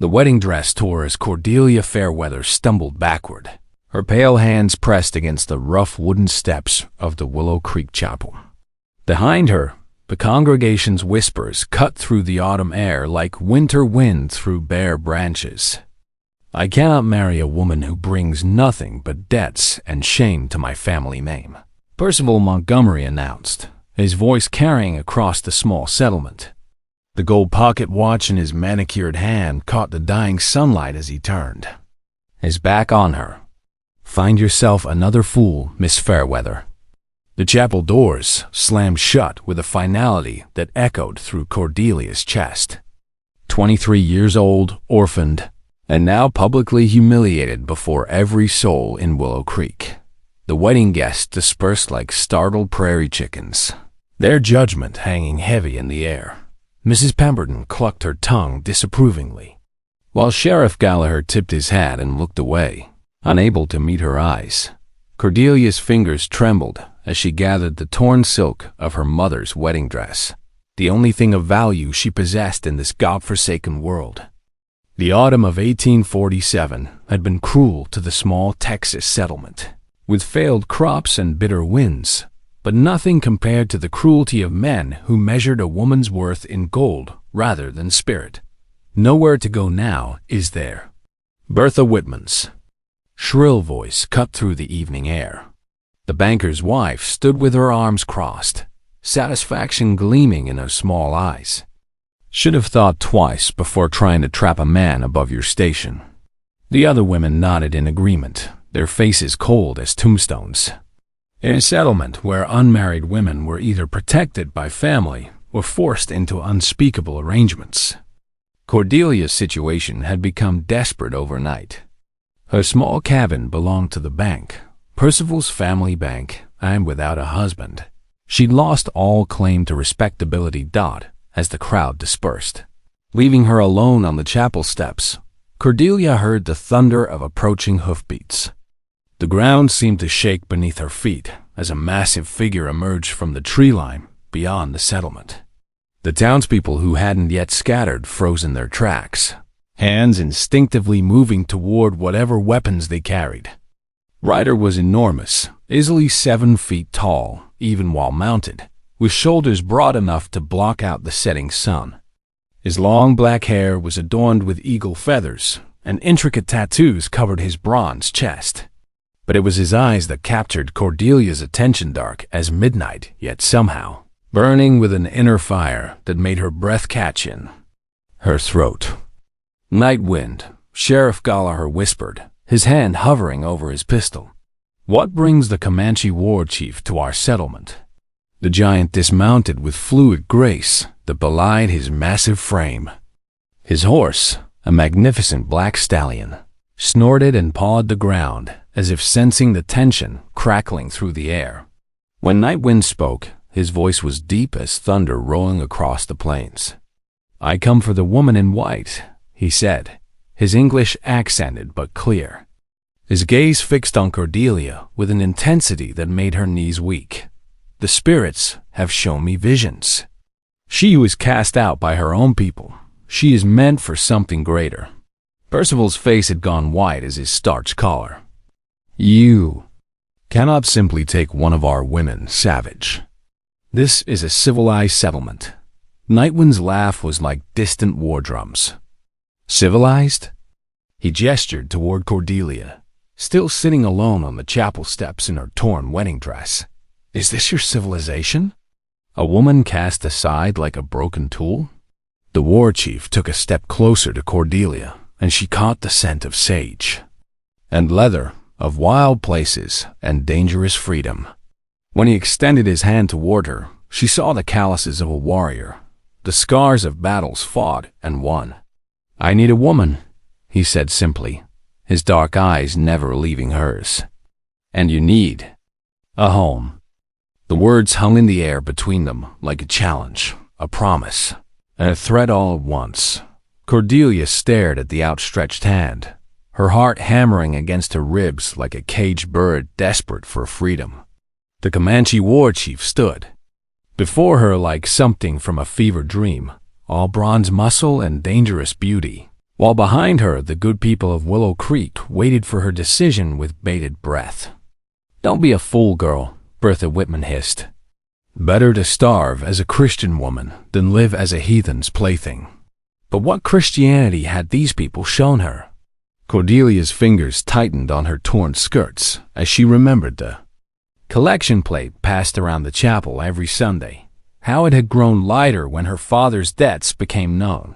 The wedding dress tore as Cordelia Fairweather stumbled backward, her pale hands pressed against the rough wooden steps of the Willow Creek Chapel. Behind her, the congregation's whispers cut through the autumn air like winter wind through bare branches. "I cannot marry a woman who brings nothing but debts and shame to my family name," Percival Montgomery announced, his voice carrying across the small settlement. The gold pocket watch in his manicured hand caught the dying sunlight as he turned, his back on her. "Find yourself another fool, Miss Fairweather." The chapel doors slammed shut with a finality that echoed through Cordelia's chest. 23 years old, orphaned, and now publicly humiliated before every soul in Willow Creek. The wedding guests dispersed like startled prairie chickens, their judgment hanging heavy in the air. Mrs. Pemberton clucked her tongue disapprovingly, while Sheriff Gallagher tipped his hat and looked away, unable to meet her eyes. Cordelia's fingers trembled as she gathered the torn silk of her mother's wedding dress, the only thing of value she possessed in this godforsaken world. The autumn of 1847 had been cruel to the small Texas settlement, with failed crops and bitter winds, but nothing compared to the cruelty of men who measured a woman's worth in gold rather than spirit. "Nowhere to go now, is there?" Bertha Whitman's shrill voice cut through the evening air. The banker's wife stood with her arms crossed, satisfaction gleaming in her small eyes. "Should have thought twice before trying to trap a man above your station." The other women nodded in agreement, their faces cold as tombstones. In a settlement where unmarried women were either protected by family or forced into unspeakable arrangements, Cordelia's situation had become desperate overnight. Her small cabin belonged to the bank, Percival's family bank, and without a husband, she'd lost all claim to respectability. As the crowd dispersed, leaving her alone on the chapel steps, Cordelia heard the thunder of approaching hoofbeats. The ground seemed to shake beneath her feet as a massive figure emerged from the tree line beyond the settlement. The townspeople who hadn't yet scattered froze in their tracks, hands instinctively moving toward whatever weapons they carried. Ryder was enormous, easily 7 feet tall, even while mounted, with shoulders broad enough to block out the setting sun. His long black hair was adorned with eagle feathers, and intricate tattoos covered his bronze chest. But it was his eyes that captured Cordelia's attention, dark as midnight, yet somehow burning with an inner fire that made her breath catch in her throat. "Night Wind," Sheriff Gallagher whispered, his hand hovering over his pistol. "What brings the Comanche war chief to our settlement?" The giant dismounted with fluid grace that belied his massive frame. His horse, a magnificent black stallion, snorted and pawed the ground as if sensing the tension crackling through the air. When Night Wind spoke, his voice was deep as thunder rolling across the plains. "I come for the woman in white," he said, his English accented but clear. His gaze fixed on Cordelia with an intensity that made her knees weak. "The spirits have shown me visions. She was cast out by her own people. She is meant for something greater." Percival's face had gone white as his starched collar. "You cannot simply take one of our women, savage. This is a civilized settlement." Nightwind's laugh was like distant war drums. "Civilized?" He gestured toward Cordelia, still sitting alone on the chapel steps in her torn wedding dress. "Is this your civilization? A woman cast aside like a broken tool?" The war chief took a step closer to Cordelia, and she caught the scent of sage and leather, of wild places and dangerous freedom. When he extended his hand toward her, she saw the calluses of a warrior, the scars of battles fought and won. "I need a woman," he said simply, his dark eyes never leaving hers. "And you need a home." The words hung in the air between them like a challenge, a promise, and a threat all at once. Cordelia stared at the outstretched hand, her heart hammering against her ribs like a caged bird desperate for freedom. The Comanche war chief stood before her like something from a fever dream, all bronze muscle and dangerous beauty. while behind her the good people of Willow Creek waited for her decision with bated breath. "Don't be a fool, girl," Bertha Whitman hissed. "Better to starve as a Christian woman than live as a heathen's plaything." But what Christianity had these people shown her? Cordelia's fingers tightened on her torn skirts as she remembered the collection plate passed around the chapel every Sunday, how it had grown lighter when her father's debts became known,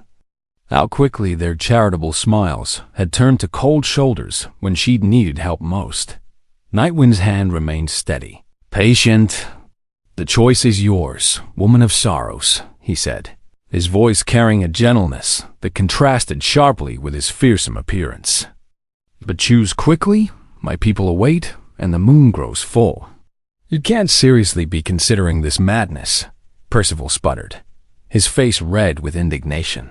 how quickly their charitable smiles had turned to cold shoulders when she'd needed help most. Nightwind's hand remained steady. "Patient. The choice is yours, woman of sorrows," he said, his voice carrying a gentleness that contrasted sharply with his fearsome appearance. "But choose quickly, my people await, and the moon grows full." "You can't seriously be considering this madness," Percival sputtered, his face red with indignation.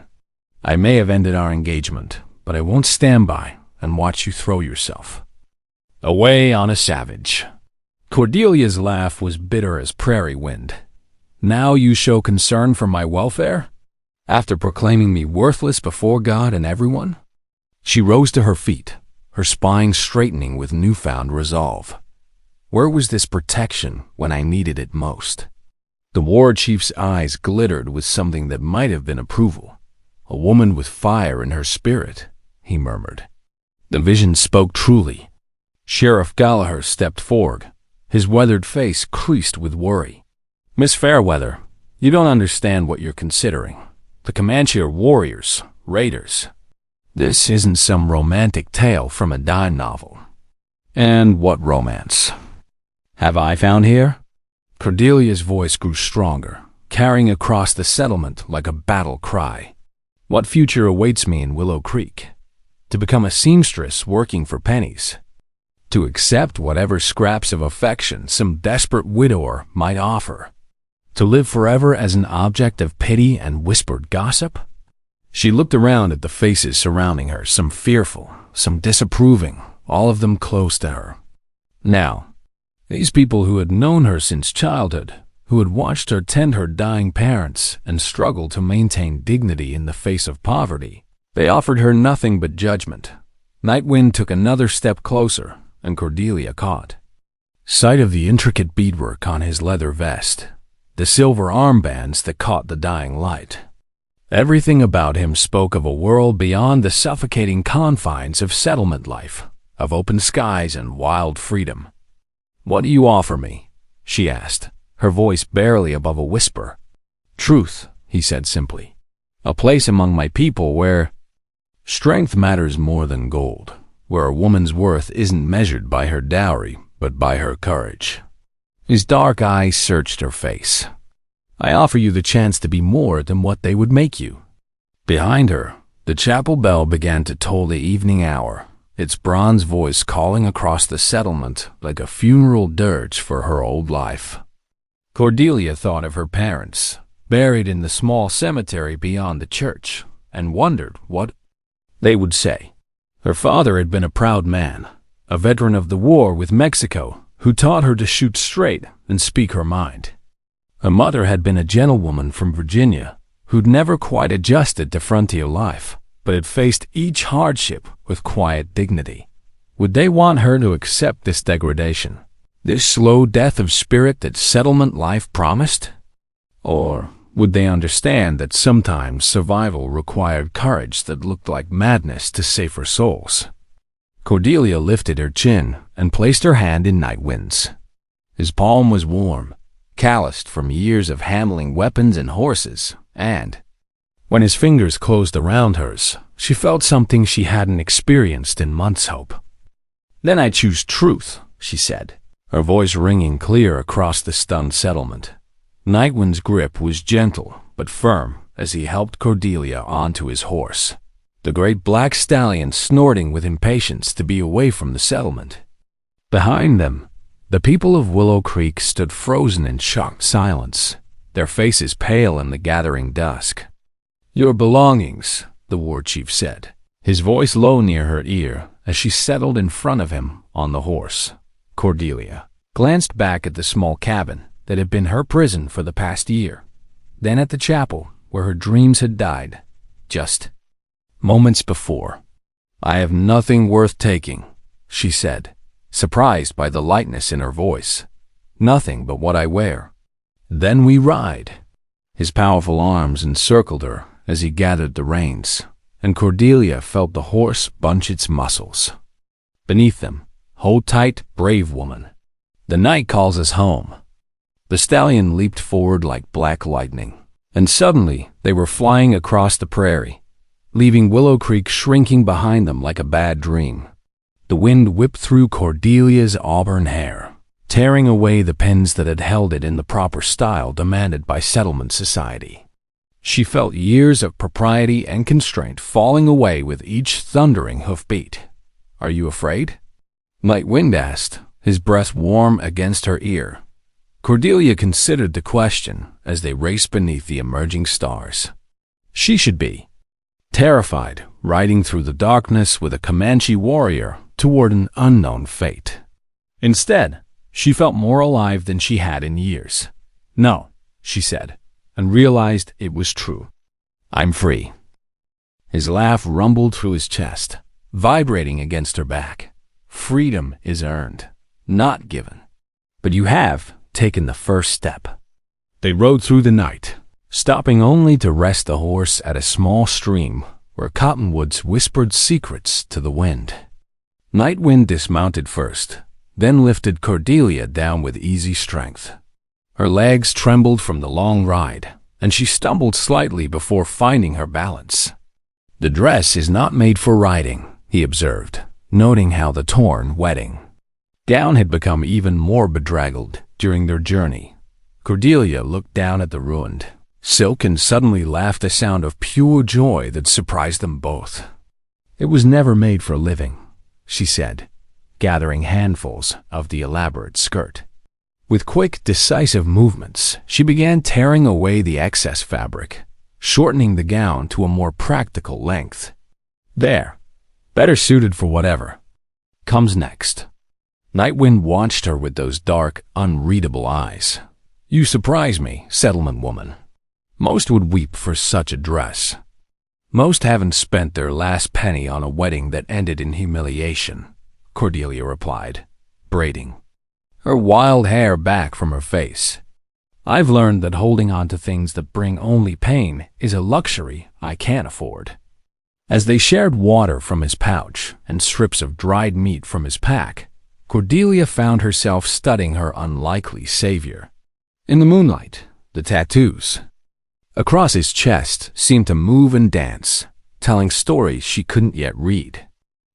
"I may have ended our engagement, but I won't stand by and watch you throw yourself away on a savage." Cordelia's laugh was bitter as prairie wind. "Now you show concern for my welfare? After proclaiming me worthless before God and everyone?" She rose to her feet, her spine straightening with newfound resolve. Where was this protection when I needed it most? The war chief's eyes glittered with something that might have been approval. "A woman with fire in her spirit," he murmured. The vision spoke truly. Sheriff Gallagher stepped forward, his weathered face creased with worry. "Miss Fairweather, you don't understand what you're considering. The Comanche are warriors, raiders. This isn't some romantic tale from a dime novel." "And what romance have I found here?" Cordelia's voice grew stronger, carrying across the settlement like a battle cry. "What future awaits me in Willow Creek? To become a seamstress working for pennies? To accept whatever scraps of affection some desperate widower might offer? To live forever as an object of pity and whispered gossip?" She looked around at the faces surrounding her, some fearful, some disapproving, all of them close to her. Now, these people who had known her since childhood, who had watched her tend her dying parents and struggle to maintain dignity in the face of poverty, they offered her nothing but judgment. Nightwind took another step closer, and Cordelia caught sight of the intricate beadwork on his leather vest, the silver armbands that caught the dying light. Everything about him spoke of a world beyond the suffocating confines of settlement life, of open skies and wild freedom. "What do you offer me?" she asked, her voice barely above a whisper. "Truth," he said simply. "A place among my people where strength matters more than gold, where a woman's worth isn't measured by her dowry, but by her courage." His dark eyes searched her face. "I offer you the chance to be more than what they would make you." Behind her, the chapel bell began to toll the evening hour, its bronze voice calling across the settlement like a funeral dirge for her old life. Cordelia thought of her parents, buried in the small cemetery beyond the church, and wondered what they would say. Her father had been a proud man, a veteran of the war with Mexico, who taught her to shoot straight and speak her mind. Her mother had been a gentlewoman from Virginia, who'd never quite adjusted to frontier life, but had faced each hardship with quiet dignity. Would they want her to accept this degradation, this slow death of spirit that settlement life promised? Or would they understand that sometimes survival required courage that looked like madness to safer souls? Cordelia lifted her chin and placed her hand in Nightwind's. His palm was warm, calloused from years of handling weapons and horses, and when his fingers closed around hers, she felt something she hadn't experienced in months. Hope. "Then I choose truth," she said, her voice ringing clear across the stunned settlement. Nightwind's grip was gentle but firm as he helped Cordelia onto his horse, the great black stallion snorting with impatience to be away from the settlement. Behind them, the people of Willow Creek stood frozen in shocked silence, their faces pale in the gathering dusk. "Your belongings," the war chief said, his voice low near her ear as she settled in front of him on the horse. Cordelia glanced back at the small cabin that had been her prison for the past year, then at the chapel where her dreams had died, just moments before. "I have nothing worth taking," she said, surprised by the lightness in her voice. "Nothing but what I wear." "Then we ride." His powerful arms encircled her as he gathered the reins, and Cordelia felt the horse bunch its muscles. Beneath them, "Hold tight, brave woman. The night calls us home." The stallion leaped forward like black lightning, and suddenly they were flying across the prairie, leaving Willow Creek shrinking behind them like a bad dream. The wind whipped through Cordelia's auburn hair, tearing away the pins that had held it in the proper style demanded by settlement society. She felt years of propriety and constraint falling away with each thundering hoofbeat. "Are you afraid?" Night Wind asked, his breath warm against her ear. Cordelia considered the question as they raced beneath the emerging stars. She should be terrified, riding through the darkness with a Comanche warrior toward an unknown fate. Instead, she felt more alive than she had in years. "No," she said, and realized it was true. "I'm free." His laugh rumbled through his chest, vibrating against her back. "Freedom is earned, not given. But you have taken the first step." They rode through the night, stopping only to rest the horse at a small stream where cottonwoods whispered secrets to the wind. Night Wind dismounted first, then lifted Cordelia down with easy strength. Her legs trembled from the long ride, and she stumbled slightly before finding her balance. "The dress is not made for riding," he observed, noting how the torn wedding gown had become even more bedraggled during their journey. Cordelia looked down at the ruined silk and suddenly laughed a sound of pure joy that surprised them both. "It was never made for living," she said, gathering handfuls of the elaborate skirt. With quick, decisive movements, she began tearing away the excess fabric, shortening the gown to a more practical length. "There, better suited for whatever comes next." Night Wind watched her with those dark, unreadable eyes. "You surprise me, settlement woman. Most would weep for such a dress. Most haven't spent their last penny on a wedding that ended in humiliation," Cordelia replied, braiding her wild hair back from her face. "I've learned that holding on to things that bring only pain is a luxury I can't afford." As they shared water from his pouch and strips of dried meat from his pack, Cordelia found herself studying her unlikely savior. In the moonlight, the tattoos across his chest seemed to move and dance, telling stories she couldn't yet read.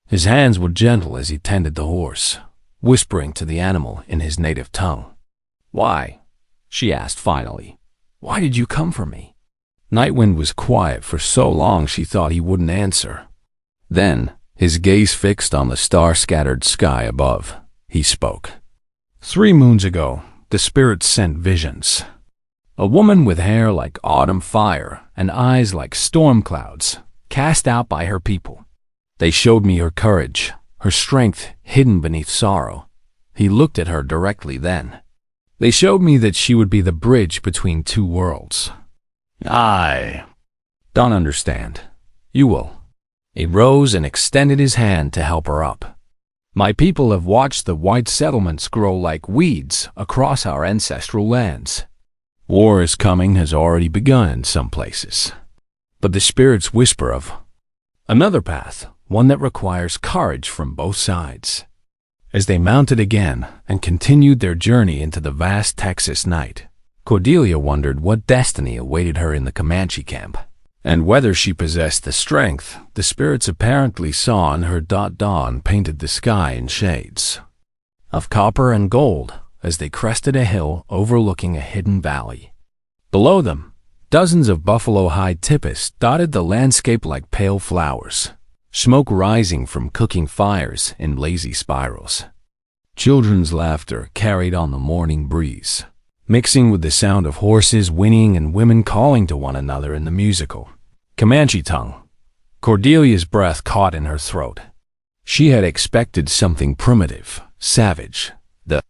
His hands were gentle as he tended the horse, whispering to the animal in his native tongue. "Why?" she asked finally. "Why did you come for me?" Night Wind was quiet for so long she thought he wouldn't answer. Then, his gaze fixed on the star-scattered sky above, he spoke. "3 moons ago, the spirits sent visions. A woman with hair like autumn fire and eyes like storm clouds, cast out by her people. They showed me her courage, her strength hidden beneath sorrow." He looked at her directly then. "They showed me that she would be the bridge between 2 worlds. I don't understand. You will." He rose and extended his hand to help her up. "My people have watched the white settlements grow like weeds across our ancestral lands. War is coming has already begun in some places. But the spirits whisper of another path, one that requires courage from both sides." As they mounted again and continued their journey into the vast Texas night, Cordelia wondered what destiny awaited her in the Comanche camp, and whether she possessed the strength the spirits apparently saw in her. Dawn painted the sky in shades of copper and gold as they crested a hill overlooking a hidden valley. Below them, dozens of buffalo-hide tipis dotted the landscape like pale flowers, smoke rising from cooking fires in lazy spirals. Children's laughter carried on the morning breeze, mixing with the sound of horses whinnying and women calling to one another in the musical Comanche tongue. Cordelia's breath caught in her throat. She had expected something primitive, savage. The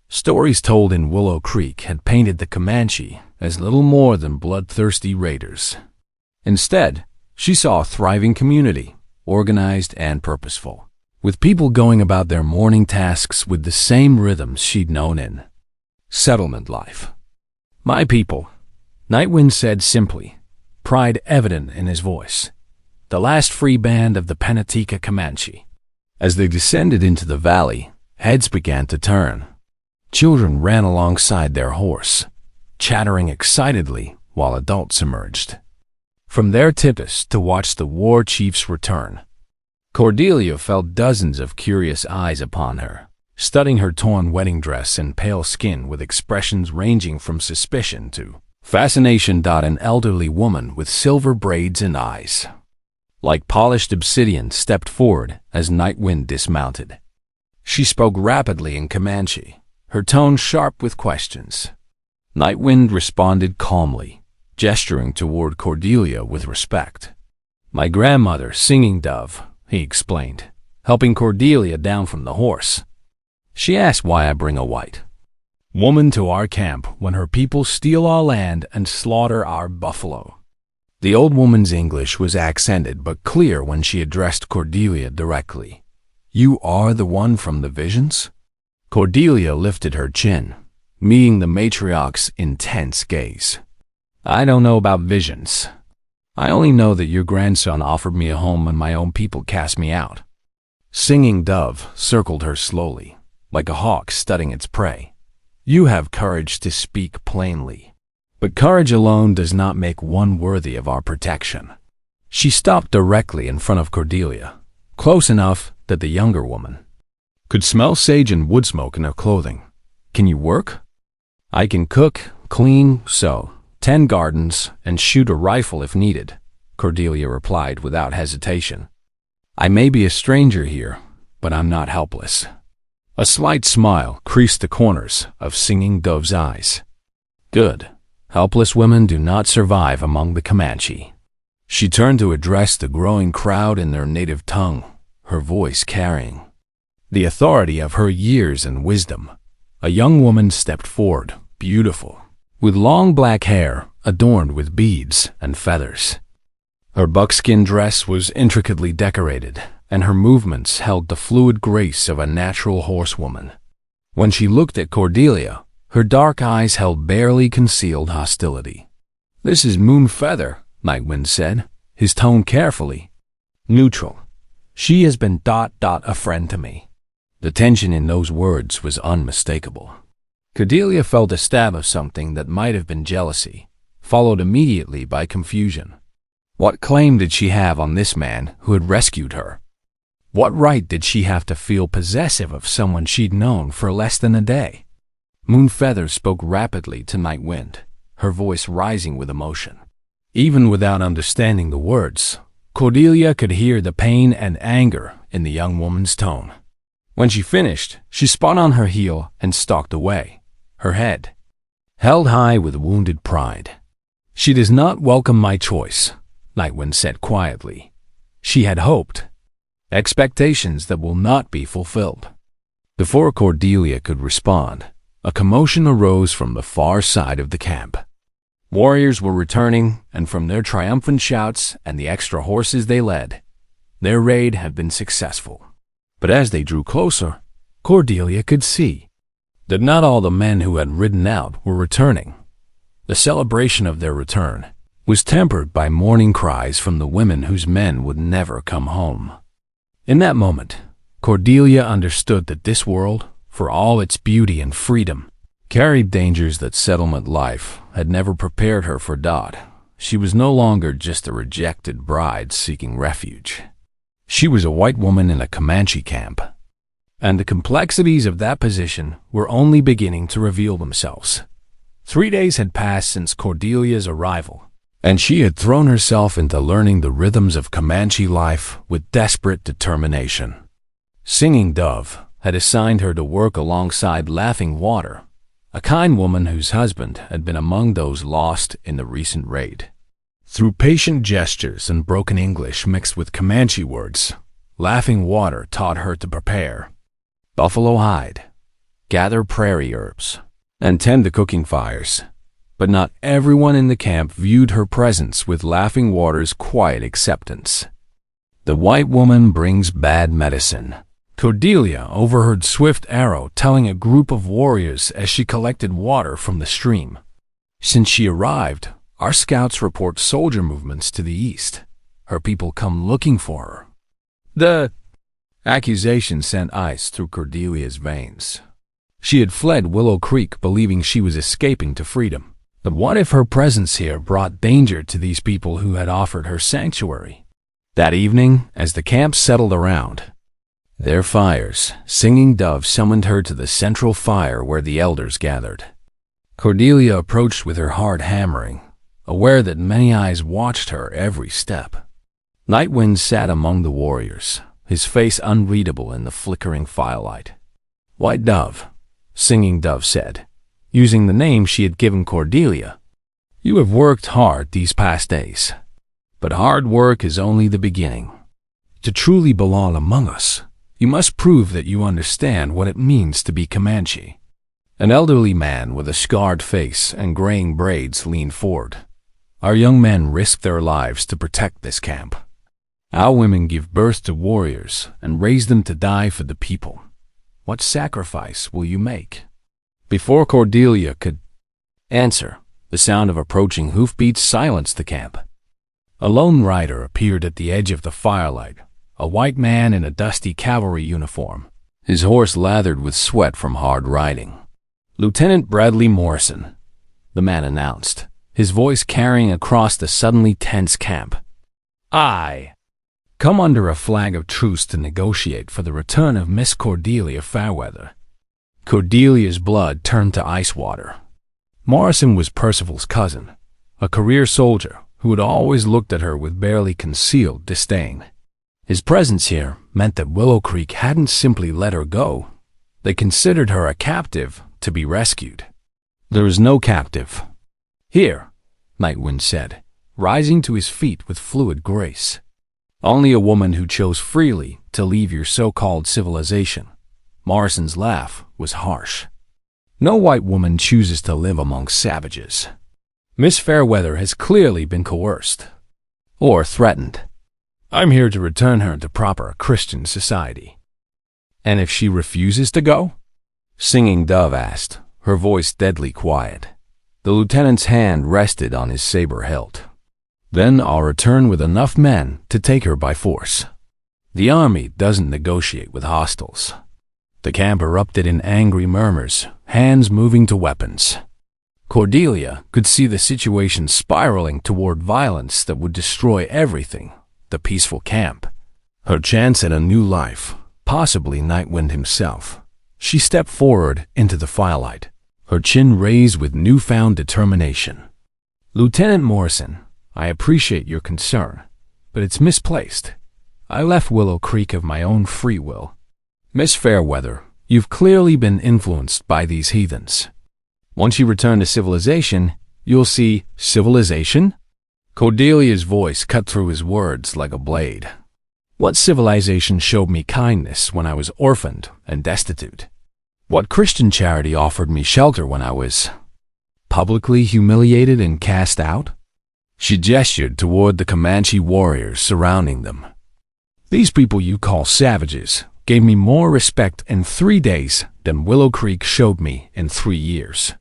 stories told in Willow Creek had painted the Comanche as little more than bloodthirsty raiders. Instead, She saw a thriving community, organized and purposeful, with people going about their morning tasks with the same rhythms she'd known in settlement life. "My people," Nightwind said simply, pride evident in his voice. "The last free band of the Penatica Comanche." As they descended into the valley, heads began to turn. Children ran alongside their horse, chattering excitedly while adults emerged from their tippahs to watch the war chief's return. Cordelia felt dozens of curious eyes upon her, studying her torn wedding dress and pale skin with expressions ranging from suspicion to fascination. An elderly woman with silver braids and eyes like polished obsidian stepped forward as Nightwind dismounted. She spoke rapidly in Comanche, her tone sharp with questions. Nightwind responded calmly, gesturing toward Cordelia with respect. "My grandmother, Singing Dove," he explained, helping Cordelia down from the horse. "She asked why I bring a white woman to our camp when her people steal our land and slaughter our buffalo." The old woman's English was accented but clear when she addressed Cordelia directly. "You are the one from the visions?" Cordelia lifted her chin, meeting the matriarch's intense gaze. "I don't know about visions. I only know that your grandson offered me a home and my own people cast me out." Singing Dove circled her slowly, like a hawk studying its prey. "You have courage to speak plainly, but courage alone does not make one worthy of our protection." She stopped directly in front of Cordelia, close enough that the younger woman could smell sage and wood smoke in her clothing. "Can you work?" "I can cook, clean, sew, tend gardens, and shoot a rifle if needed," Cordelia replied without hesitation. "I may be a stranger here, but I'm not helpless." A slight smile creased the corners of Singing Dove's eyes. "Good. Helpless women do not survive among the Comanche." She turned to address the growing crowd in their native tongue, her voice carrying the authority of her years and wisdom. A young woman stepped forward, beautiful, with long black hair adorned with beads and feathers. Her buckskin dress was intricately decorated, and her movements held the fluid grace of a natural horsewoman. When she looked at Cordelia, her dark eyes held barely concealed hostility. "This is Moonfeather," Nightwind said, his tone carefully neutral. "She has been a friend to me." The tension in those words was unmistakable. Cordelia felt a stab of something that might have been jealousy, followed immediately by confusion. What claim did she have on this man who had rescued her? What right did she have to feel possessive of someone she'd known for less than a day? Moonfeather spoke rapidly to Nightwind, her voice rising with emotion. Even without understanding the words, Cordelia could hear the pain and anger in the young woman's tone. When she finished, she spun on her heel and stalked away, her head held high with wounded pride. "She does not welcome my choice," Nightwind said quietly. "She had hoped. Expectations that will not be fulfilled." Before Cordelia could respond, a commotion arose from the far side of the camp. Warriors were returning, and from their triumphant shouts and the extra horses they led, their raid had been successful. But as they drew closer, Cordelia could see that not all the men who had ridden out were returning. The celebration of their return was tempered by mourning cries from the women whose men would never come home. In that moment, Cordelia understood that this world, for all its beauty and freedom, carried dangers that settlement life had never prepared her for. She was no longer just a rejected bride seeking refuge. She was a white woman in a Comanche camp, and the complexities of that position were only beginning to reveal themselves. 3 days had passed since Cordelia's arrival, and she had thrown herself into learning the rhythms of Comanche life with desperate determination. Singing Dove had assigned her to work alongside Laughing Water, a kind woman whose husband had been among those lost in the recent raid. Through patient gestures and broken English mixed with Comanche words, Laughing Water taught her to prepare buffalo hide, gather prairie herbs, and tend the cooking fires. But not everyone in the camp viewed her presence with Laughing Water's quiet acceptance. The white woman brings bad medicine. Cordelia overheard Swift Arrow telling a group of warriors as she collected water from the stream. Since she arrived, our scouts report soldier movements to the east. Her people come looking for her. The accusation sent ice through Cordelia's veins. She had fled Willow Creek believing she was escaping to freedom. But what if her presence here brought danger to these people who had offered her sanctuary? That evening, as the camp settled around their fires, Singing Dove summoned her to the central fire where the elders gathered. Cordelia approached with her heart hammering, aware that many eyes watched her every step. Nightwind sat among the warriors, his face unreadable in the flickering firelight. "White Dove," Singing Dove said, using the name she had given Cordelia, "you have worked hard these past days. But hard work is only the beginning. To truly belong among us, you must prove that you understand what it means to be Comanche." An elderly man with a scarred face and graying braids leaned forward. "Our young men risk their lives to protect this camp. Our women give birth to warriors and raise them to die for the people. What sacrifice will you make?" Before Cordelia could answer, the sound of approaching hoofbeats silenced the camp. A lone rider appeared at the edge of the firelight, a white man in a dusty cavalry uniform, his horse lathered with sweat from hard riding. "Lieutenant Bradley Morrison," the man announced, his voice carrying across the suddenly tense camp. "I come under a flag of truce to negotiate for the return of Miss Cordelia Fairweather." Cordelia's blood turned to ice water. Morrison was Percival's cousin, a career soldier who had always looked at her with barely concealed disdain. His presence here meant that Willow Creek hadn't simply let her go. They considered her a captive to be rescued. "There is no captive here," Nightwind said, rising to his feet with fluid grace. "Only a woman who chose freely to leave your so-called civilization." Morrison's laugh was harsh. "No white woman chooses to live among savages. Miss Fairweather has clearly been coerced or threatened. I'm here to return her to proper Christian society." "And if she refuses to go?" Singing Dove asked, her voice deadly quiet. The lieutenant's hand rested on his saber hilt. "Then I'll return with enough men to take her by force. The army doesn't negotiate with hostiles." The camp erupted in angry murmurs, hands moving to weapons. Cordelia could see the situation spiraling toward violence that would destroy everything, the peaceful camp, her chance at a new life, possibly Nightwind himself. She stepped forward into the firelight, her chin raised with newfound determination. "Lieutenant Morrison, I appreciate your concern, but it's misplaced. I left Willow Creek of my own free will. Miss Fairweather, you've clearly been influenced by these heathens. Once you return to civilization, you'll see civilization?" Cordelia's voice cut through his words like a blade. "What civilization showed me kindness when I was orphaned and destitute? What Christian charity offered me shelter when I was publicly humiliated and cast out?" She gestured toward the Comanche warriors surrounding them. "These people you call savages gave me more respect in 3 days than Willow Creek showed me in 3 years."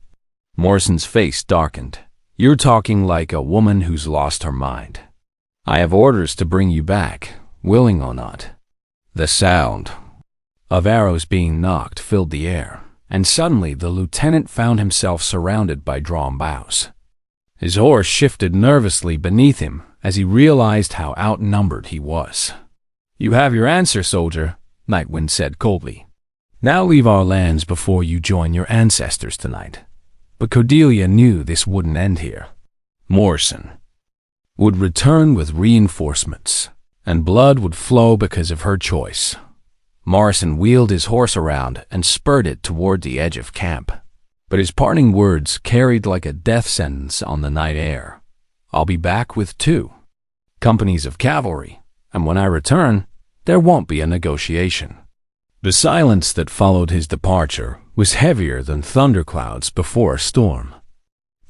Morrison's face darkened. "You're talking like a woman who's lost her mind. I have orders to bring you back, willing or not." The sound of arrows being knocked filled the air, and suddenly the lieutenant found himself surrounded by drawn bows. His horse shifted nervously beneath him as he realized how outnumbered he was. "You have your answer, soldier," Nightwind said coldly. "Now leave our lands before you join your ancestors tonight." But Cordelia knew this wouldn't end here. Morrison would return with reinforcements, and blood would flow because of her choice. Morrison wheeled his horse around and spurred it toward the edge of camp. But his parting words carried like a death sentence on the night air. "I'll be back with 2 companies of cavalry, and when I return, there won't be a negotiation." The silence that followed his departure was heavier than thunderclouds before a storm.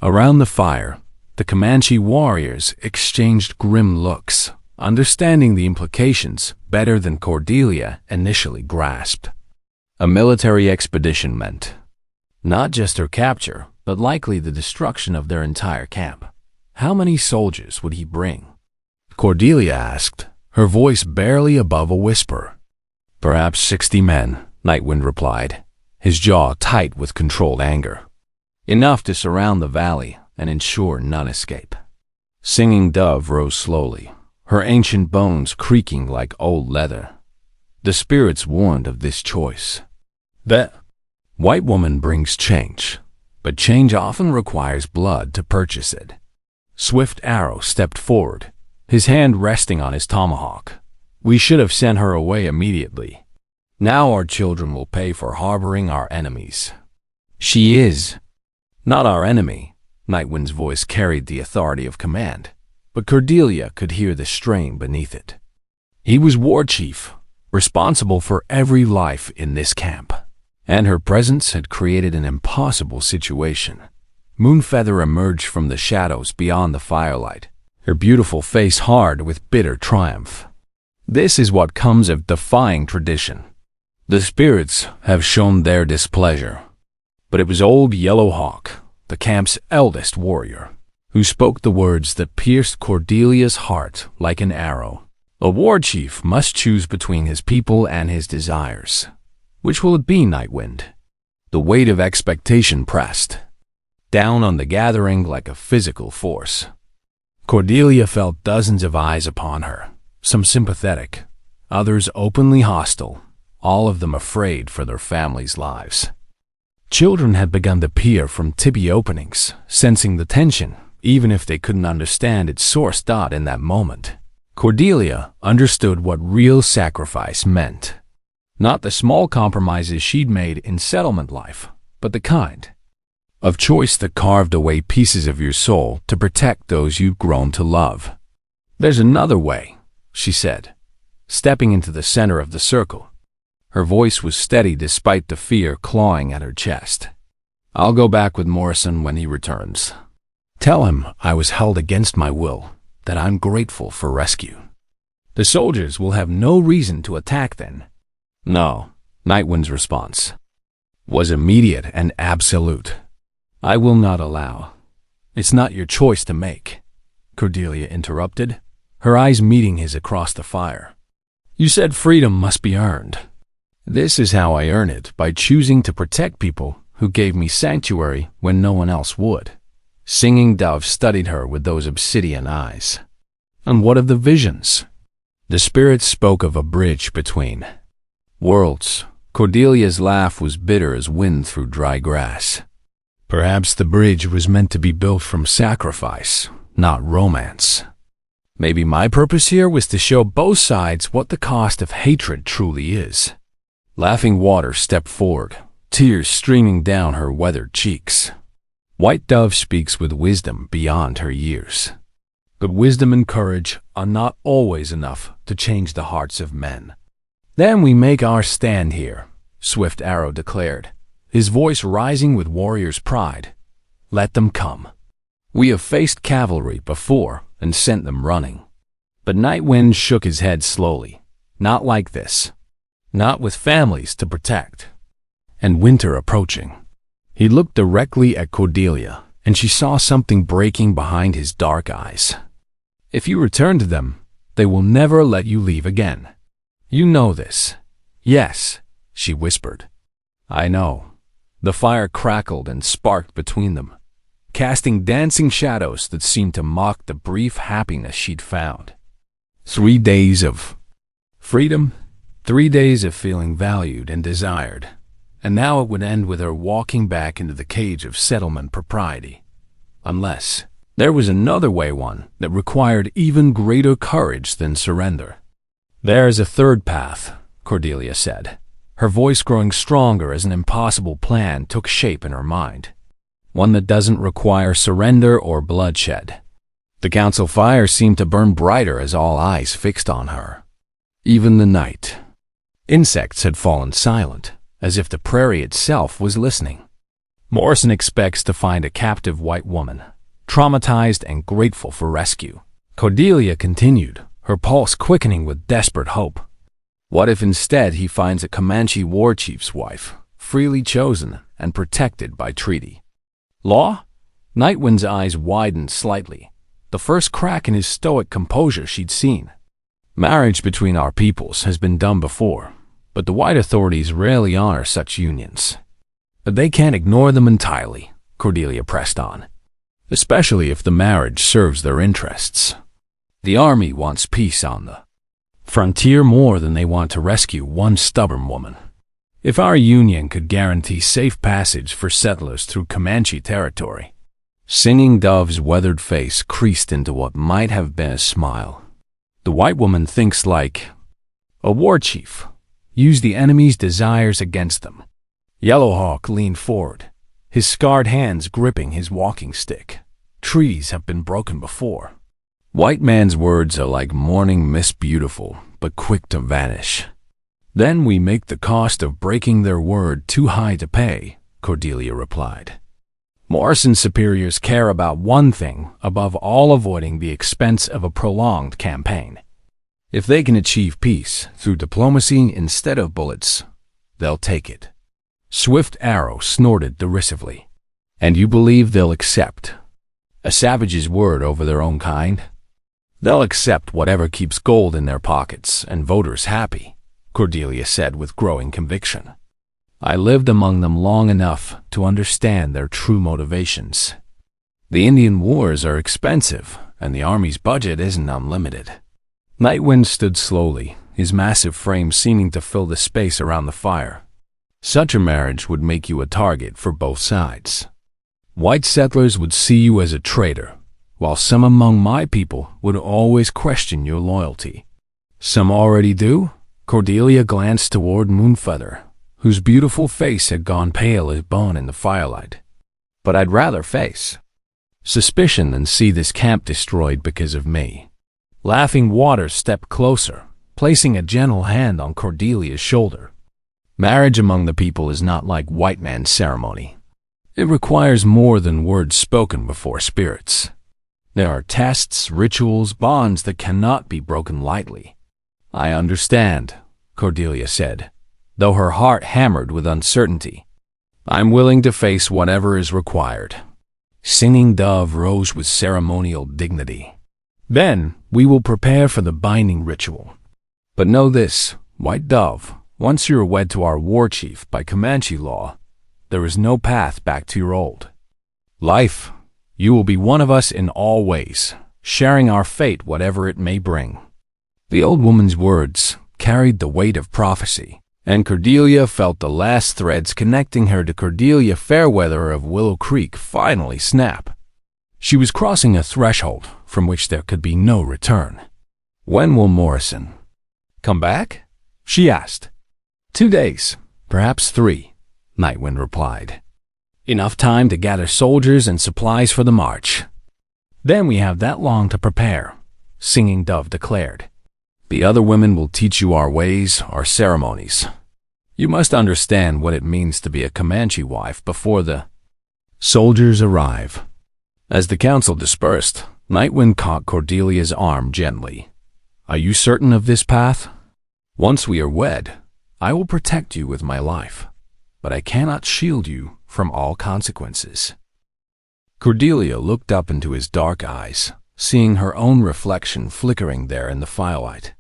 Around the fire, the Comanche warriors exchanged grim looks, understanding the implications better than Cordelia initially grasped. A military expedition meant not just her capture, but likely the destruction of their entire camp. How many soldiers would he bring? Cordelia asked, her voice barely above a whisper. Perhaps 60 men, Nightwind replied, his jaw tight with controlled anger. Enough to surround the valley and ensure none escape. Singing Dove rose slowly, her ancient bones creaking like old leather. The spirits warned of this choice. The white woman brings change, but change often requires blood to purchase it. Swift Arrow stepped forward, his hand resting on his tomahawk. We should have sent her away immediately. Now our children will pay for harboring our enemies. She is not our enemy. Nightwind's voice carried the authority of command, but Cordelia could hear the strain beneath it. He was war chief, responsible for every life in this camp, and her presence had created an impossible situation. Moonfeather emerged from the shadows beyond the firelight, her beautiful face hard with bitter triumph. This is what comes of defying tradition. The spirits have shown their displeasure. But it was old Yellow Hawk, the camp's eldest warrior, who spoke the words that pierced Cordelia's heart like an arrow. A war chief must choose between his people and his desires. Which will it be, Nightwind? The weight of expectation pressed down on the gathering like a physical force. Cordelia felt dozens of eyes upon her, some sympathetic, others openly hostile, all of them afraid for their families' lives. Children had begun to peer from tippy openings, sensing the tension, even if they couldn't understand its source. In that moment, Cordelia understood what real sacrifice meant. Not the small compromises she'd made in settlement life, but the kind of choice that carved away pieces of your soul to protect those you'd grown to love. There's another way, she said, stepping into the center of the circle. Her voice was steady despite the fear clawing at her chest. I'll go back with Morrison when he returns. Tell him I was held against my will, that I'm grateful for rescue. The soldiers will have no reason to attack then. No, Nightwind's response was immediate and absolute. I will not allow. It's not your choice to make, Cordelia interrupted, her eyes meeting his across the fire. You said freedom must be earned. This is how I earn it, by choosing to protect people who gave me sanctuary when no one else would. Singing Dove studied her with those obsidian eyes. And what of the visions? The spirits spoke of a bridge between worlds. Cordelia's laugh was bitter as wind through dry grass. Perhaps the bridge was meant to be built from sacrifice, not romance. Maybe my purpose here was to show both sides what the cost of hatred truly is. Laughing Water stepped forward, tears streaming down her weathered cheeks. White Dove speaks with wisdom beyond her years. But wisdom and courage are not always enough to change the hearts of men. Then we make our stand here, Swift Arrow declared, his voice rising with warrior's pride. Let them come. We have faced cavalry before and sent them running. But Nightwind shook his head slowly. Not like this. Not with families to protect. And winter approaching. He looked directly at Cordelia, and she saw something breaking behind his dark eyes. If you return to them, they will never let you leave again. You know this. Yes, she whispered. I know. The fire crackled and sparked between them, casting dancing shadows that seemed to mock the brief happiness she'd found. 3 days of freedom, 3 days of feeling valued and desired, and now it would end with her walking back into the cage of settlement propriety. Unless there was another way, one that required even greater courage than surrender. There's a third path, Cordelia said, her voice growing stronger as an impossible plan took shape in her mind. One that doesn't require surrender or bloodshed. The council fire seemed to burn brighter as all eyes fixed on her. Even the night. Insects had fallen silent, as if the prairie itself was listening. Morrison expects to find a captive white woman, traumatized and grateful for rescue. Cordelia continued, her pulse quickening with desperate hope. What if instead he finds a Comanche war chief's wife, freely chosen and protected by treaty? Law? Nightwind's eyes widened slightly, the first crack in his stoic composure she'd seen. Marriage between our peoples has been done before, but the white authorities rarely honor such unions. They can't ignore them entirely, Cordelia pressed on, especially if the marriage serves their interests. The army wants peace on the frontier more than they want to rescue one stubborn woman. If our union could guarantee safe passage for settlers through Comanche territory. Singing Dove's weathered face creased into what might have been a smile. The white woman thinks like a war chief. Use the enemy's desires against them. Yellowhawk leaned forward, his scarred hands gripping his walking stick. Treaties have been broken before. White man's words are like morning mist, beautiful, but quick to vanish. Then we make the cost of breaking their word too high to pay, Cordelia replied. Morrison's superiors care about one thing above all: avoiding the expense of a prolonged campaign. If they can achieve peace through diplomacy instead of bullets, they'll take it. Swift Arrow snorted derisively. And you believe they'll accept a savage's word over their own kind? They'll accept whatever keeps gold in their pockets and voters happy, Cordelia said with growing conviction. I lived among them long enough to understand their true motivations. The Indian wars are expensive, and the army's budget isn't unlimited. Nightwind stood slowly, his massive frame seeming to fill the space around the fire. Such a marriage would make you a target for both sides. White settlers would see you as a traitor, while some among my people would always question your loyalty. Some already do? Cordelia glanced toward Moonfeather, whose beautiful face had gone pale as bone in the firelight. But I'd rather face suspicion than see this camp destroyed because of me. Laughing Water stepped closer, placing a gentle hand on Cordelia's shoulder. Marriage among the people is not like white man's ceremony. It requires more than words spoken before spirits. There are tests, rituals, bonds that cannot be broken lightly. I understand, Cordelia said, though her heart hammered with uncertainty. I'm willing to face whatever is required. Singing Dove rose with ceremonial dignity. Then we will prepare for the binding ritual. But know this, White Dove, once you are wed to our war chief by Comanche law, there is no path back to your old life. You will be one of us in all ways, sharing our fate whatever it may bring. The old woman's words carried the weight of prophecy, and Cordelia felt the last threads connecting her to Cordelia Fairweather of Willow Creek finally snap. She was crossing a threshold from which there could be no return. When will Morrison come back? She asked. 2 days, perhaps 3, Nightwind replied. Enough time to gather soldiers and supplies for the march. Then we have that long to prepare, Singing Dove declared. The other women will teach you our ways, our ceremonies. You must understand what it means to be a Comanche wife before the soldiers arrive. As the council dispersed, Nightwind caught Cordelia's arm gently. Are you certain of this path? Once we are wed, I will protect you with my life, but I cannot shield you from all consequences. Cordelia looked up into his dark eyes, seeing her own reflection flickering there in the firelight.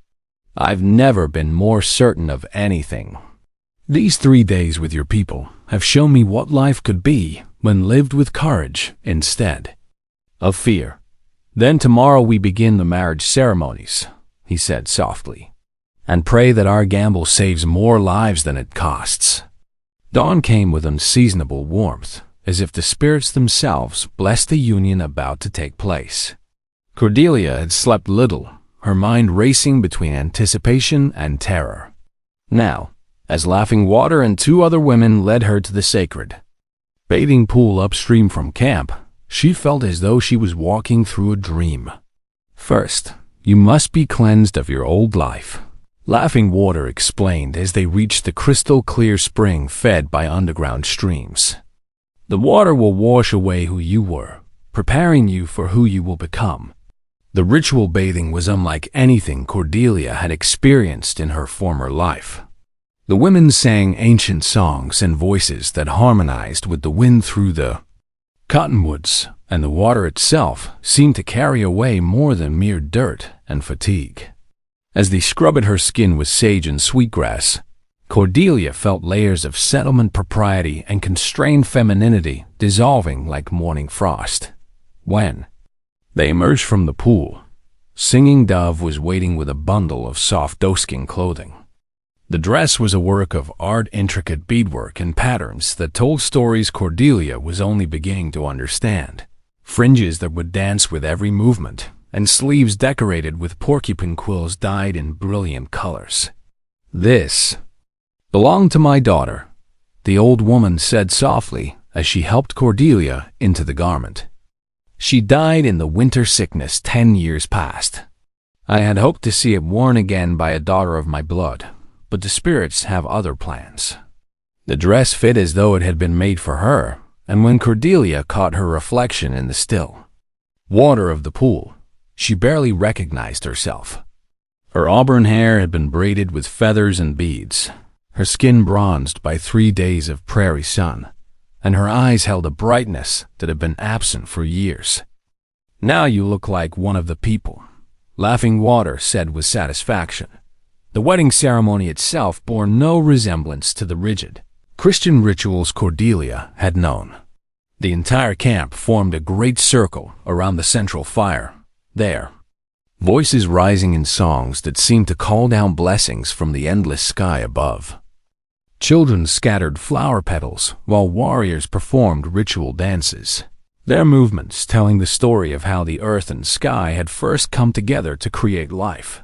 I've never been more certain of anything. These 3 days with your people have shown me what life could be when lived with courage instead of fear. Then tomorrow we begin the marriage ceremonies, he said softly, and pray that our gamble saves more lives than it costs. Dawn came with unseasonable warmth, as if the spirits themselves blessed the union about to take place. Cordelia had slept little, her mind racing between anticipation and terror. Now, as Laughing Water and 2 other women led her to the sacred bathing pool upstream from camp, she felt as though she was walking through a dream. First, you must be cleansed of your old life, Laughing Water explained as they reached the crystal-clear spring fed by underground streams. The water will wash away who you were, preparing you for who you will become. The ritual bathing was unlike anything Cordelia had experienced in her former life. The women sang ancient songs in voices that harmonized with the wind through the cottonwoods, and the water itself seemed to carry away more than mere dirt and fatigue. As they scrubbed her skin with sage and sweetgrass, Cordelia felt layers of settlement propriety and constrained femininity dissolving like morning frost. When they emerged from the pool, Singing Dove was waiting with a bundle of soft doeskin clothing. The dress was a work of art, intricate beadwork and patterns that told stories Cordelia was only beginning to understand. Fringes that would dance with every movement, and sleeves decorated with porcupine quills dyed in brilliant colors. "This belonged to my daughter," the old woman said softly as she helped Cordelia into the garment. "She died in the winter sickness 10 years past. I had hoped to see it worn again by a daughter of my blood, but the spirits have other plans." The dress fit as though it had been made for her, and when Cordelia caught her reflection in the still water of the pool, she barely recognized herself. Her auburn hair had been braided with feathers and beads, her skin bronzed by 3 days of prairie sun, and her eyes held a brightness that had been absent for years. "Now you look like one of the people," Laughing Water said with satisfaction. The wedding ceremony itself bore no resemblance to the rigid Christian rituals Cordelia had known. The entire camp formed a great circle around the central fire, their voices rising in songs that seemed to call down blessings from the endless sky above. Children scattered flower petals while warriors performed ritual dances, their movements telling the story of how the earth and sky had first come together to create life.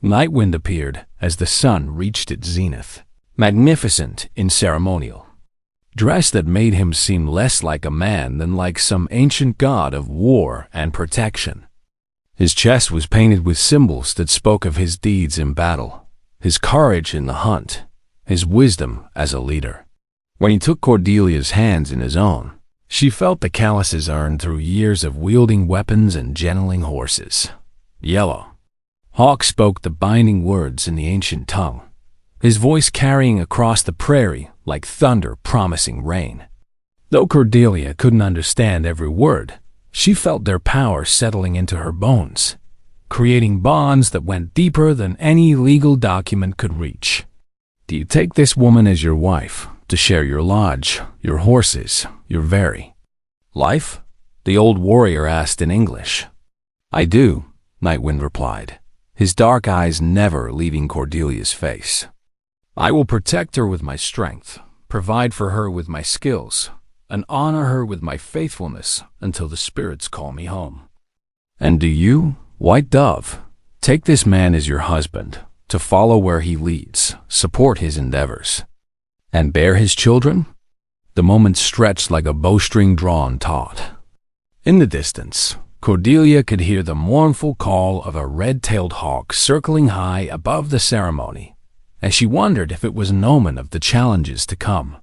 Nightwind appeared as the sun reached its zenith, magnificent in ceremonial dress that made him seem less like a man than like some ancient god of war and protection. His chest was painted with symbols that spoke of his deeds in battle, his courage in the hunt, his wisdom as a leader. When he took Cordelia's hands in his own, she felt the calluses earned through years of wielding weapons and gentling horses. Yellow Hawk spoke the binding words in the ancient tongue, his voice carrying across the prairie like thunder promising rain. Though Cordelia couldn't understand every word, she felt their power settling into her bones, creating bonds that went deeper than any legal document could reach. "Do you take this woman as your wife, to share your lodge, your horses, your very life?" the old warrior asked in English. "I do," Nightwind replied, his dark eyes never leaving Cordelia's face. "I will protect her with my strength, provide for her with my skills, and honor her with my faithfulness until the spirits call me home. And do you, White Dove, take this man as your husband, to follow where he leads, support his endeavors, and bear his children?" The moment stretched like a bowstring drawn taut. In the distance, Cordelia could hear the mournful call of a red-tailed hawk circling high above the ceremony, and she wondered if it was an omen of the challenges to come.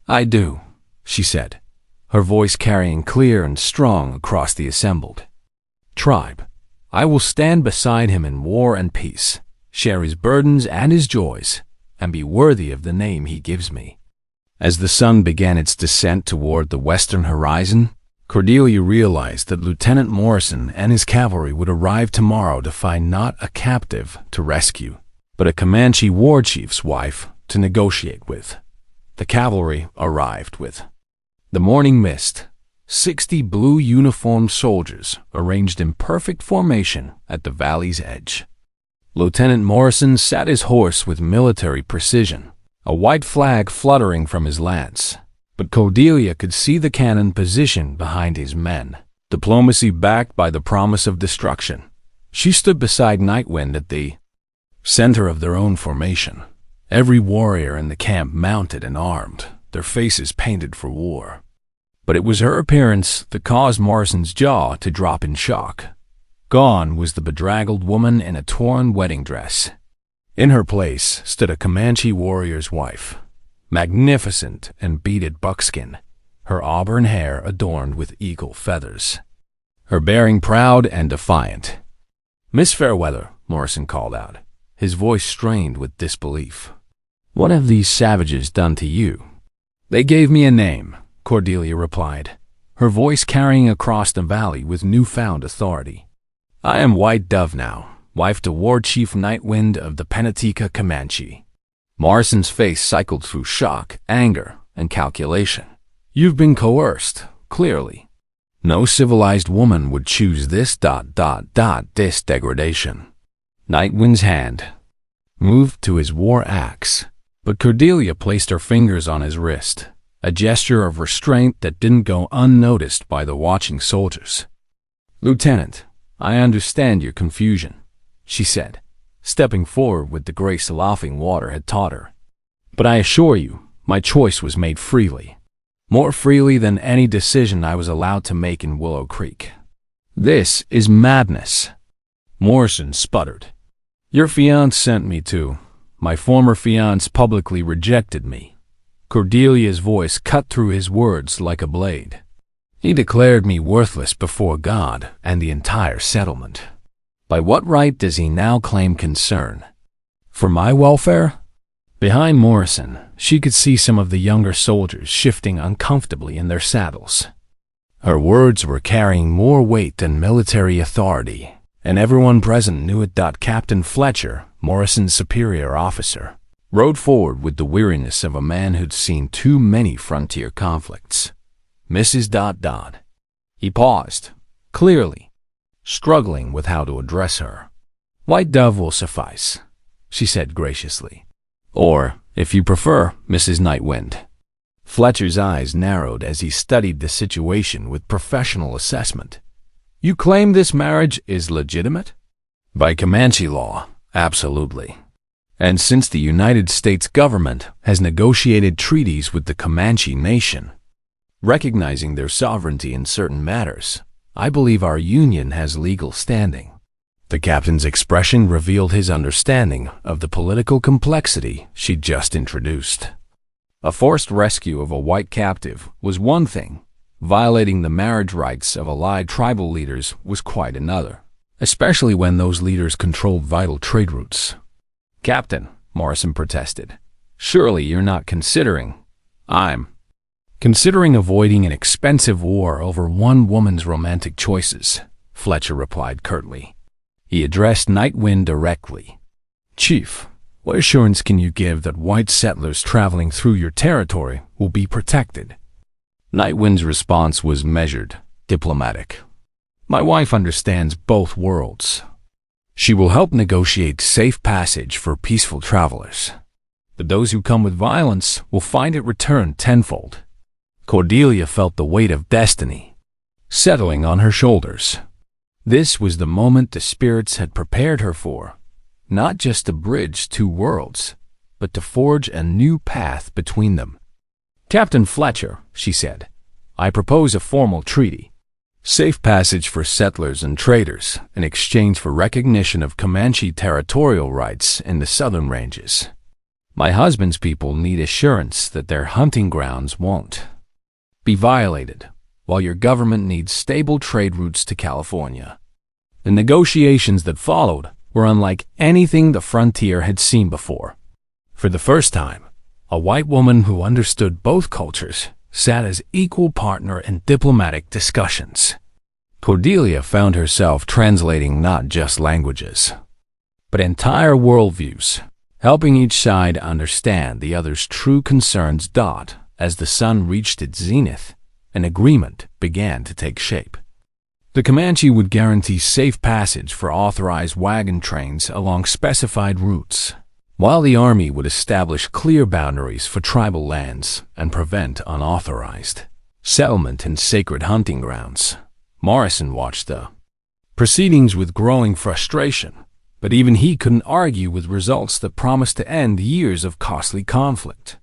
"I do," she said, her voice carrying clear and strong across the assembled tribe. "I will stand beside him in war and peace, share his burdens and his joys, and be worthy of the name he gives me." As the sun began its descent toward the western horizon, Cordelia realized that Lieutenant Morrison and his cavalry would arrive tomorrow to find not a captive to rescue, but a Comanche war chief's wife to negotiate with. The cavalry arrived with the morning mist, 60 blue uniformed soldiers arranged in perfect formation at the valley's edge. Lieutenant Morrison sat his horse with military precision, a white flag fluttering from his lance. But Cordelia could see the cannon positioned behind his men, diplomacy backed by the promise of destruction. She stood beside Nightwind at the center of their own formation, every warrior in the camp mounted and armed, their faces painted for war. But it was her appearance that caused Morrison's jaw to drop in shock. Gone was the bedraggled woman in a torn wedding dress. In her place stood a Comanche warrior's wife, magnificent in beaded buckskin, her auburn hair adorned with eagle feathers, her bearing proud and defiant. "Miss Fairweather," Morrison called out, his voice strained with disbelief. "What have these savages done to you?" "They gave me a name," Cordelia replied, her voice carrying across the valley with newfound authority. "I am White Dove now, wife to War Chief Nightwind of the Pennatica Comanche." Morrison's face cycled through shock, anger, and calculation. "You've been coerced, clearly. No civilized woman would choose this this degradation." Nightwind's hand moved to his war axe, but Cordelia placed her fingers on his wrist, a gesture of restraint that didn't go unnoticed by the watching soldiers. "Lieutenant, I understand your confusion," she said, stepping forward with the grace laughing water had taught her. "But I assure you, my choice was made freely. More freely than any decision I was allowed to make in Willow Creek." "This is madness," Morrison sputtered. "Your fiancé sent me to. My former fiancé publicly rejected me." Cordelia's voice cut through his words like a blade. "He declared me worthless before God and the entire settlement. By what right does he now claim concern for my welfare?" Behind Morrison, she could see some of the younger soldiers shifting uncomfortably in their saddles. Her words were carrying more weight than military authority, and everyone present knew it. Captain Fletcher, Morrison's superior officer, rode forward with the weariness of a man who'd seen too many frontier conflicts. "Mrs. He paused, clearly struggling with how to address her. "White Dove will suffice," she said graciously. "Or, if you prefer, Mrs. Nightwind." Fletcher's eyes narrowed as he studied the situation with professional assessment. "You claim this marriage is legitimate?" "By Comanche law, absolutely. And since the United States government has negotiated treaties with the Comanche Nation, recognizing their sovereignty in certain matters, I believe our union has legal standing." The captain's expression revealed his understanding of the political complexity she'd just introduced. A forced rescue of a white captive was one thing. Violating the marriage rights of allied tribal leaders was quite another, especially when those leaders controlled vital trade routes. "Captain," Morrison protested, "surely you're not considering—" "I'm considering avoiding an expensive war over one woman's romantic choices," Fletcher replied curtly. He addressed Nightwind directly. "Chief, what assurance can you give that white settlers traveling through your territory will be protected?" Nightwind's response was measured, diplomatic. "My wife understands both worlds. She will help negotiate safe passage for peaceful travelers. But those who come with violence will find it returned tenfold." Cordelia felt the weight of destiny settling on her shoulders. This was the moment the spirits had prepared her for, not just to bridge two worlds, but to forge a new path between them. "Captain Fletcher," she said, "I propose a formal treaty. Safe passage for settlers and traders in exchange for recognition of Comanche territorial rights in the southern ranges. My husband's people need assurance that their hunting grounds won't be violated, while your government needs stable trade routes to California." The negotiations that followed were unlike anything the frontier had seen before. For the first time, a white woman who understood both cultures sat as equal partner in diplomatic discussions. Cordelia found herself translating not just languages, but entire worldviews, helping each side understand the other's true concerns. As the sun reached its zenith, an agreement began to take shape. The Comanche would guarantee safe passage for authorized wagon trains along specified routes, while the Army would establish clear boundaries for tribal lands and prevent unauthorized settlement in sacred hunting grounds. Morrison watched the proceedings with growing frustration, but even he couldn't argue with results that promised to end years of costly conflict.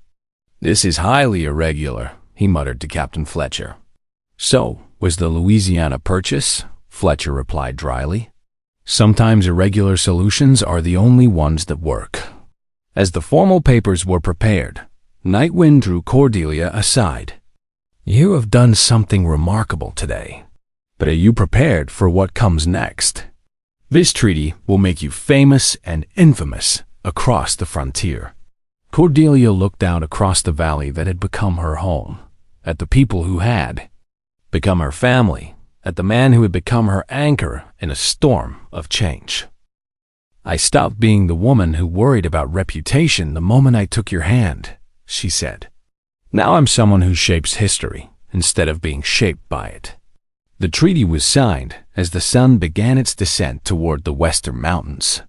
"This is highly irregular," he muttered to Captain Fletcher. "So was the Louisiana Purchase," Fletcher replied dryly. "Sometimes irregular solutions are the only ones that work." As the formal papers were prepared, Nightwind drew Cordelia aside. You have done something remarkable today. But are you prepared for what comes next? This treaty will make you famous and infamous across the frontier. Cordelia looked out across the valley that had become her home, at the people who had become her family, at the man who had become her anchor in a storm of change. I stopped being the woman who worried about reputation the moment I took your hand, she said. Now I'm someone who shapes history instead of being shaped by it. The treaty was signed as the sun began its descent toward the western mountains,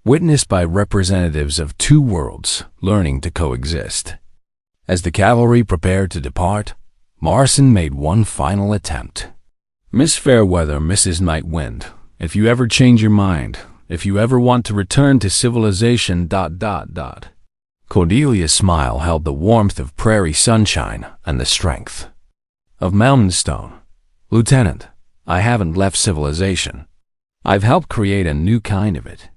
witnessed by representatives of two worlds learning to coexist. As the cavalry prepared to depart, Morrison made one final attempt. Miss Fairweather, Mrs. Nightwind, if you ever change your mind, if you ever want to return to civilization... Cordelia's smile held the warmth of prairie sunshine and the strength of mountain stone. Lieutenant, I haven't left civilization. I've helped create a new kind of it.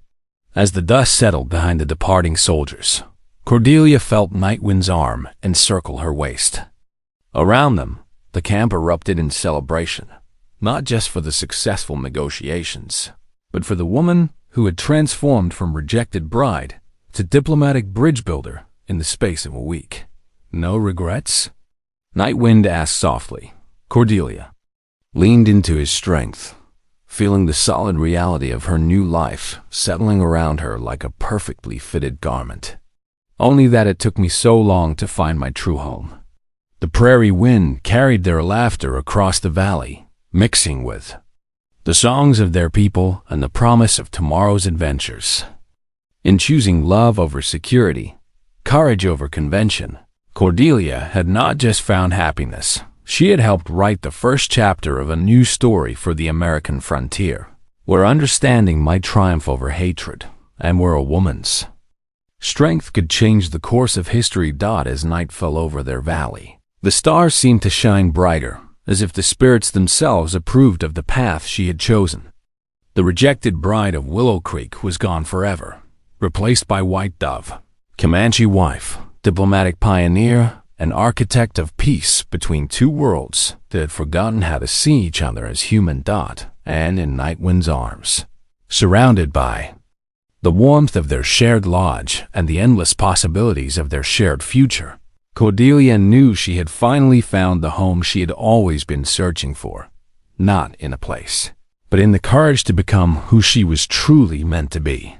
As the dust settled behind the departing soldiers, Cordelia felt Nightwind's arm encircle her waist. Around them, the camp erupted in celebration, not just for the successful negotiations, but for the woman who had transformed from rejected bride to diplomatic bridge builder in the space of a week. No regrets? Nightwind asked softly. Cordelia leaned into his strength, feeling the solid reality of her new life settling around her like a perfectly fitted garment. Only that it took me so long to find my true home. The prairie wind carried their laughter across the valley, mixing with the songs of their people and the promise of tomorrow's adventures. In choosing love over security, courage over convention, Cordelia had not just found happiness. She had helped write the first chapter of a new story for the American frontier, where understanding might triumph over hatred, and where a woman's strength could change the course of history. As night fell over their valley, the stars seemed to shine brighter, as if the spirits themselves approved of the path she had chosen. The rejected bride of Willow Creek was gone forever, replaced by White Dove, Comanche wife, diplomatic pioneer, an architect of peace between two worlds that had forgotten how to see each other as human. And in Nightwind's arms, surrounded by the warmth of their shared lodge and the endless possibilities of their shared future, Cordelia knew she had finally found the home she had always been searching for, not in a place, but in the courage to become who she was truly meant to be.